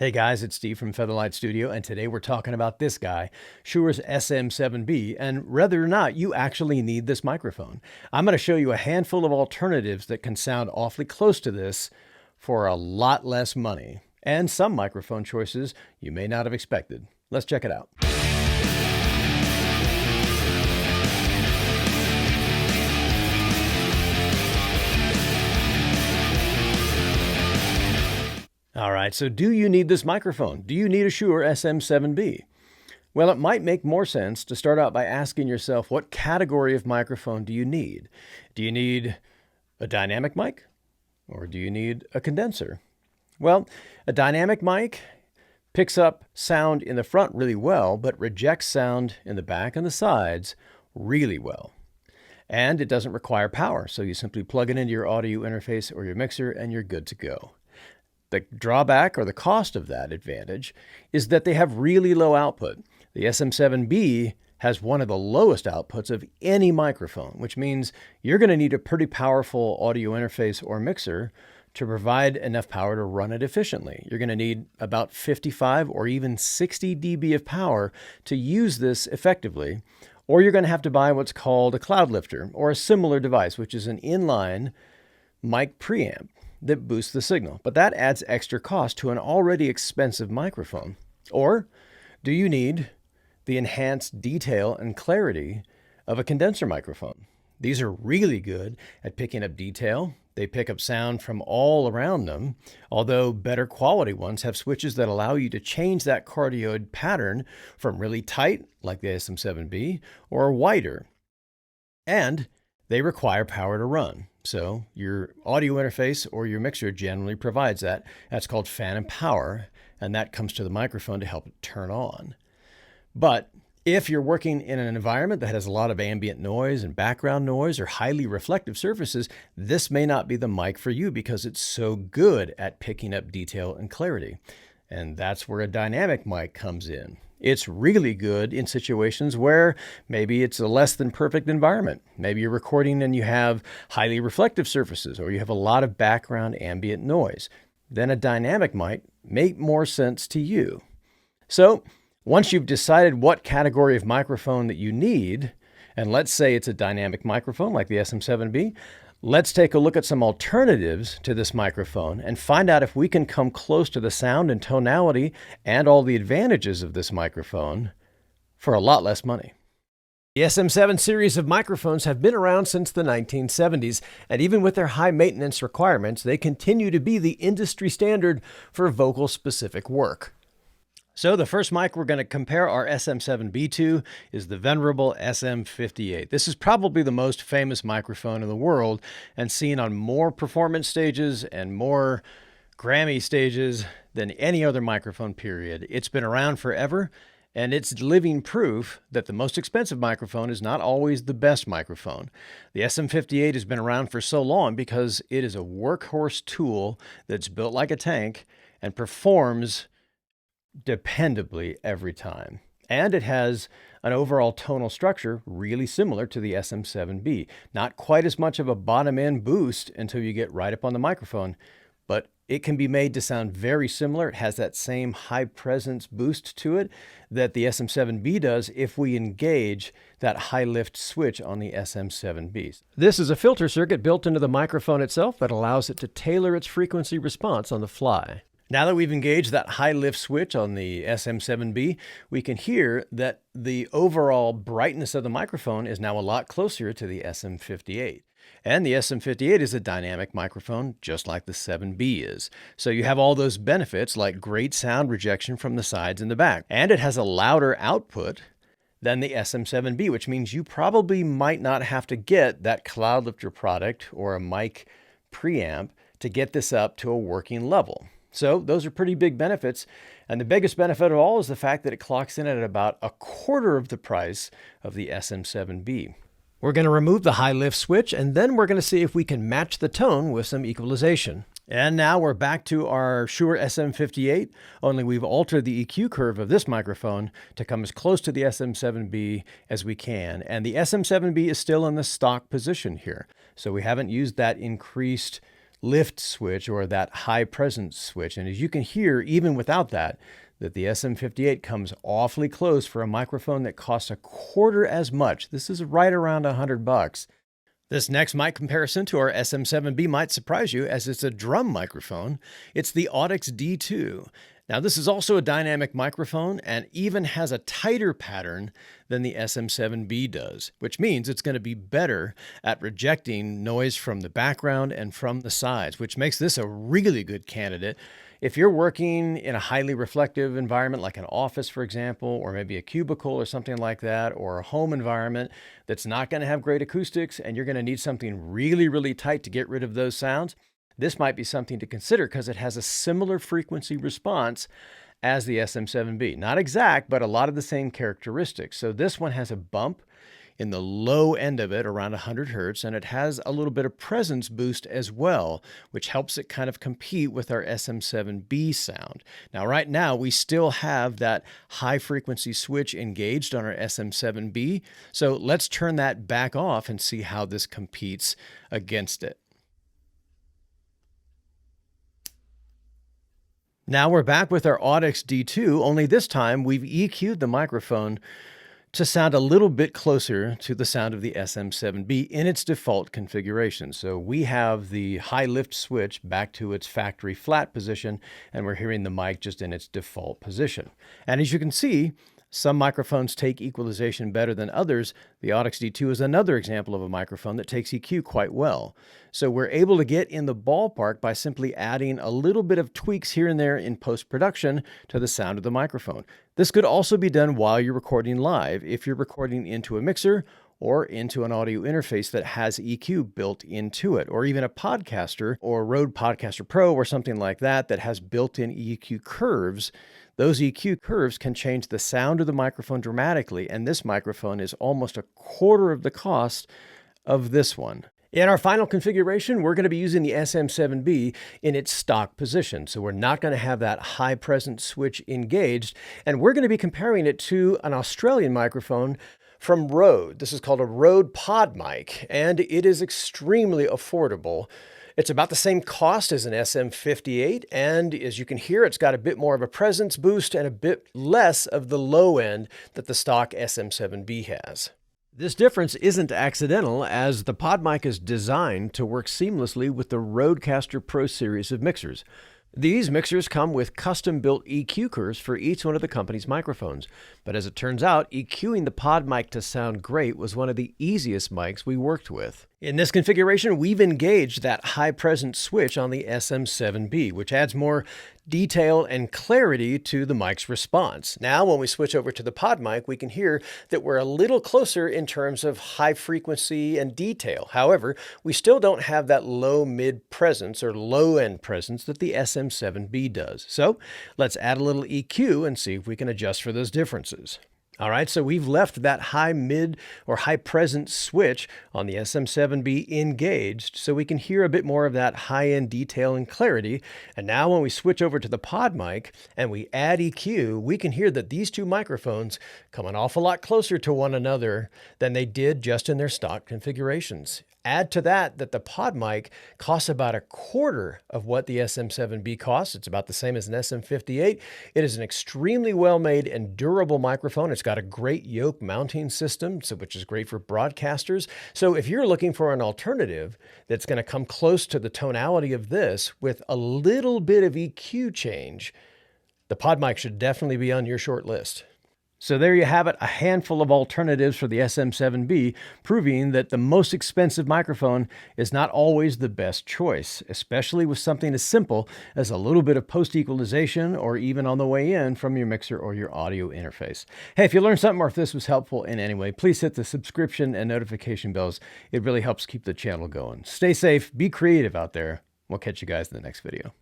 Hey guys, it's Steve from Featherlight Studio, and today we're talking about this guy, Shure's SM7B, and whether or not you actually need this microphone. I'm going to show you a handful of alternatives that can sound awfully close to this for a lot less money, and some microphone choices you may not have expected. Let's check it out. All right, so do you need this microphone? Do you need a Shure SM7B? Well, it might make more sense to start out by asking yourself, what category of microphone do you need? Do you need a dynamic mic? Or do you need a condenser? Well, a dynamic mic picks up sound in the front really well, but rejects sound in the back and the sides really well. And it doesn't require power, so you simply plug it into your audio interface or your mixer and you're good to go. The drawback or the cost of that advantage is that they have really low output. The SM7B has one of the lowest outputs of any microphone, which means you're going to need a pretty powerful audio interface or mixer to provide enough power to run it efficiently. You're going to need about 55 or even 60 dB of power to use this effectively, or you're going to have to buy what's called a cloud lifter or a similar device, which is an inline mic preamp that boosts the signal, but that adds extra cost to an already expensive microphone. Or do you need the enhanced detail and clarity of a condenser microphone? These are really good at picking up detail. They pick up sound from all around them, although better quality ones have switches that allow you to change that cardioid pattern from really tight, like the SM7B, or wider. And they require power to run. So your audio interface or your mixer generally provides that. That's called phantom power, and that comes to the microphone to help it turn on. But if you're working in an environment that has a lot of ambient noise and background noise or highly reflective surfaces, this may not be the mic for you because it's so good at picking up detail and clarity. And that's where a dynamic mic comes in. It's really good in situations where maybe it's a less than perfect environment. Maybe you're recording and you have highly reflective surfaces, or you have a lot of background ambient noise. Then a dynamic mic make more sense to you. So once you've decided what category of microphone that you need, and let's say it's a dynamic microphone like the SM7B, let's take a look at some alternatives to this microphone and find out if we can come close to the sound and tonality and all the advantages of this microphone for a lot less money. The SM7 series of microphones have been around since the 1970s, and even with their high maintenance requirements, they continue to be the industry standard for vocal-specific work. So the first mic we're going to compare our SM7B to is the venerable SM58. This is probably the most famous microphone in the world and seen on more performance stages and more Grammy stages than any other microphone, period. It's been around forever, and it's living proof that the most expensive microphone is not always the best microphone. The SM58 has been around for so long because it is a workhorse tool that's built like a tank and performs dependably every time. And it has an overall tonal structure really similar to the SM7B. Not quite as much of a bottom end boost until you get right up on the microphone, but it can be made to sound very similar. It has that same high presence boost to it that the SM7B does if we engage that high lift switch on the SM7B. This is a filter circuit built into the microphone itself that allows it to tailor its frequency response on the fly. Now that we've engaged that high lift switch on the SM7B, we can hear that the overall brightness of the microphone is now a lot closer to the SM58. And the SM58 is a dynamic microphone, just like the 7B is. So you have all those benefits like great sound rejection from the sides and the back. And it has a louder output than the SM7B, which means you probably might not have to get that cloud lifter product or a mic preamp to get this up to a working level. So those are pretty big benefits. And the biggest benefit of all is the fact that it clocks in at about a quarter of the price of the SM7B. We're going to remove the high lift switch, and then we're going to see if we can match the tone with some equalization. And now we're back to our Shure SM58, only we've altered the EQ curve of this microphone to come as close to the SM7B as we can. And the SM7B is still in the stock position here. So we haven't used that increased lift switch or that high presence switch. And as you can hear, even without that the SM58 comes awfully close for a microphone that costs a quarter as much. This is right around $100. This next mic comparison to our SM7B might surprise you, as it's a drum microphone. It's the Audix D2. Now, this is also a dynamic microphone and even has a tighter pattern than the SM7B does, which means it's going to be better at rejecting noise from the background and from the sides, which makes this a really good candidate if you're working in a highly reflective environment, like an office, for example, or maybe a cubicle or something like that, or a home environment that's not going to have great acoustics, and you're going to need something really, really tight to get rid of those sounds. This might be something to consider because it has a similar frequency response as the SM7B. Not exact, but a lot of the same characteristics. So this one has a bump in the low end of it, around 100 hertz, and it has a little bit of presence boost as well, which helps it kind of compete with our SM7B sound. Now, right now, we still have that high frequency switch engaged on our SM7B, so let's turn that back off and see how this competes against it. Now we're back with our Audix D2, only this time we've EQ'd the microphone to sound a little bit closer to the sound of the SM7B in its default configuration. So we have the high lift switch back to its factory flat position, and we're hearing the mic just in its default position. And as you can see, some microphones take equalization better than others. The Audix D2 is another example of a microphone that takes EQ quite well. So we're able to get in the ballpark by simply adding a little bit of tweaks here and there in post-production to the sound of the microphone. This could also be done while you're recording live, if you're recording into a mixer or into an audio interface that has EQ built into it, or even a podcaster or Rode Podcaster Pro or something like that that has built-in EQ curves. Those EQ curves can change the sound of the microphone dramatically, and this microphone is almost a quarter of the cost of this one. In our final configuration, we're going to be using the SM7B in its stock position. So we're not going to have that high presence switch engaged, and we're going to be comparing it to an Australian microphone from Rode. This is called a Rode PodMic, and it is extremely affordable. It's about the same cost as an SM58, and as you can hear, it's got a bit more of a presence boost and a bit less of the low end that the stock SM7B has. This difference isn't accidental, as the PodMic is designed to work seamlessly with the Rodecaster Pro series of mixers. These mixers come with custom-built EQ curves for each one of the company's microphones. But as it turns out, EQing the PodMic to sound great was one of the easiest mics we worked with. In this configuration, we've engaged that high-presence switch on the SM7B, which adds more detail and clarity to the mic's response. Now, when we switch over to the PodMic, we can hear that we're a little closer in terms of high frequency and detail. However, we still don't have that low-mid presence or low-end presence that the SM7B does. So let's add a little EQ and see if we can adjust for those differences. All right, so we've left that high mid or high presence switch on the SM7B engaged so we can hear a bit more of that high-end detail and clarity. And now when we switch over to the PodMic and we add EQ, we can hear that these two microphones come an awful lot closer to one another than they did just in their stock configurations. Add to that the PodMic costs about a quarter of what the SM7B costs. It's about the same as an SM58. It is an extremely well-made and durable microphone. It's got a great yoke mounting system, which is great for broadcasters. So if you're looking for an alternative that's going to come close to the tonality of this with a little bit of EQ change, the PodMic should definitely be on your short list. So there you have it, a handful of alternatives for the SM7B, proving that the most expensive microphone is not always the best choice, especially with something as simple as a little bit of post-equalization or even on the way in from your mixer or your audio interface. Hey, if you learned something or if this was helpful in any way, please hit the subscription and notification bells. It really helps keep the channel going. Stay safe, be creative out there. We'll catch you guys in the next video.